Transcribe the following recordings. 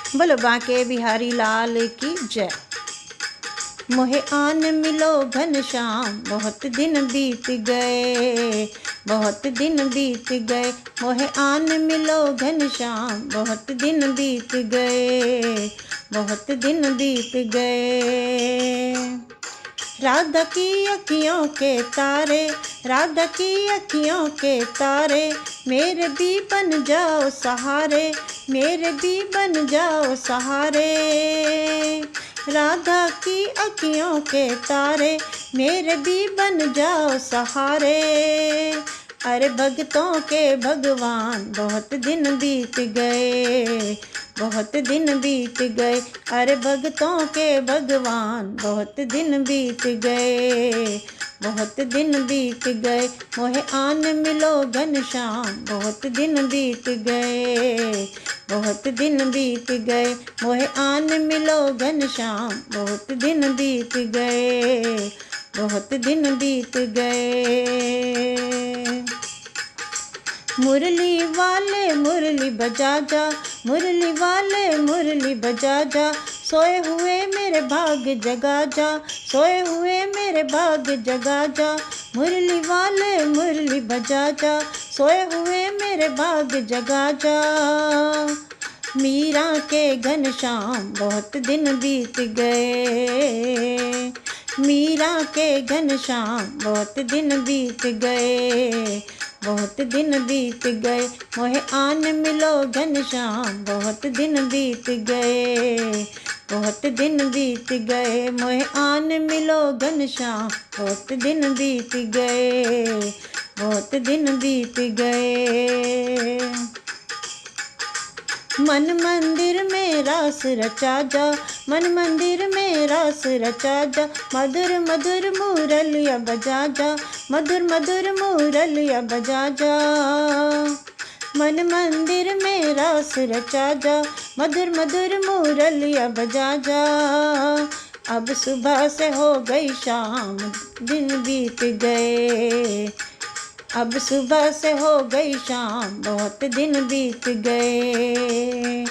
बोलो बांके बिहारी लाल की जय। मोहे आन मिलो घनश्याम, बहुत दिन बीत गए, बहुत दिन बीत गए। मोहे आन मिलो घनश्याम, बहुत दिन बीत गए, बहुत दिन बीत गए। राधा की अखियों के तारे, राधा की अखियों के तारे, मेरे भी बन जाओ सहारे, मेरे भी बन जाओ सहारे। राधा की अखियों के तारे, मेरे भी बन जाओ सहारे। अरे भक्तों के भगवान, बहुत दिन बीत गए, बहुत दिन बीत गए। अरे भक्तों के भगवान, बहुत दिन बीत गए, बहुत दिन बीत गए। मोहे आन मिलो घनश्याम, बहुत दिन बीत गए, बहुत दिन बीत गए। मोहे आन मिलो घनश्याम, बहुत दिन बीत गए, बहुत दिन बीत गए। मुरली वाले मुरली बजा जा, मुरली वाले मुरली बजा जा, सोए हुए मेरे भाग्य जगा जा, सोए हुए मेरे भाग्य जगा जा। मुरली वाले मुरली बजा जा, सोए हुए मेरे भाग्य जगा जा। मीरा के घनश्याम, बहुत दिन बीत गए, मीरा के घनश्याम, बहुत दिन बीत गए, बहुत दिन बीत गए। मोहे आन मिलो घनश्याम, बहुत दिन बीत गए, बहुत दिन बीत गए। मोहे आन मिलो घनश्याम, बहुत दिन बीत गए, बहुत दिन बीत गए। मन मंदिर में रास रचा जा, मन मंदिर में रास रचा जा, मधुर मधुर मुरलिया बजा जा, मधुर मधुर मुरलिया बजा जा। मन मंदिर में रास रचा जा, मधुर मधुर मुरलिया बजा जा। अब सुबह से हो गई शाम, दिन बीत गए, अब सुबह से हो गई शाम, बहुत दिन बीत गए।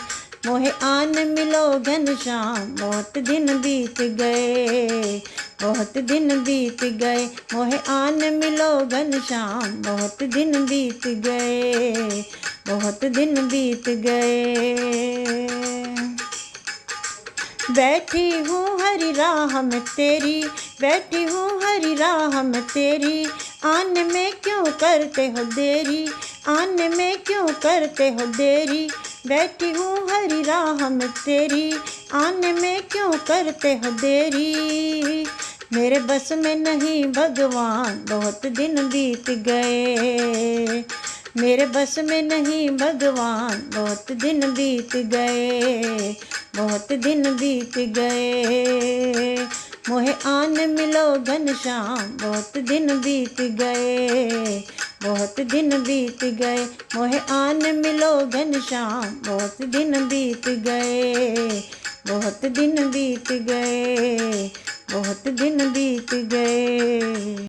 मोहे आन मिलो घनश्याम, बहुत दिन बीत गए, बहुत दिन बीत गए। मोहे आन मिलो घनश्याम, बहुत दिन बीत गए, बहुत दिन बीत गए। बैठी हूँ हरी राह में तेरी, बैठी हूँ हरी राह में तेरी, आने में क्यों करते हो देरी, आने में क्यों करते हो देरी। बैठी हूँ हरी राह में तेरी, आने में क्यों करते हो देरी। मेरे बस में नहीं भगवान, बहुत दिन बीत गए, मेरे बस में नहीं भगवान, बहुत दिन बीत गए, बहुत दिन बीत गए। मोहे आन मिलो घनश्याम, बहुत दिन बीत गए, बहुत दिन बीत गए। मोहे आन मिलो घनश्याम, बहुत दिन बीत गए, बहुत दिन बीत गए, बहुत दिन बीत गए।